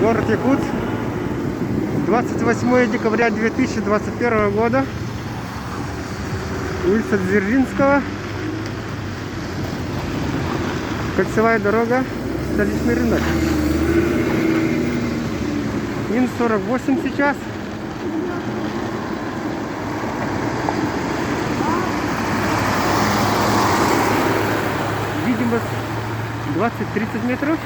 Город Якутск. 28 декабря 2021 года. Улица Дзержинского. Кольцевая дорога. Столичный рынок. Минус 48 сейчас. Видимость 20-30 метров.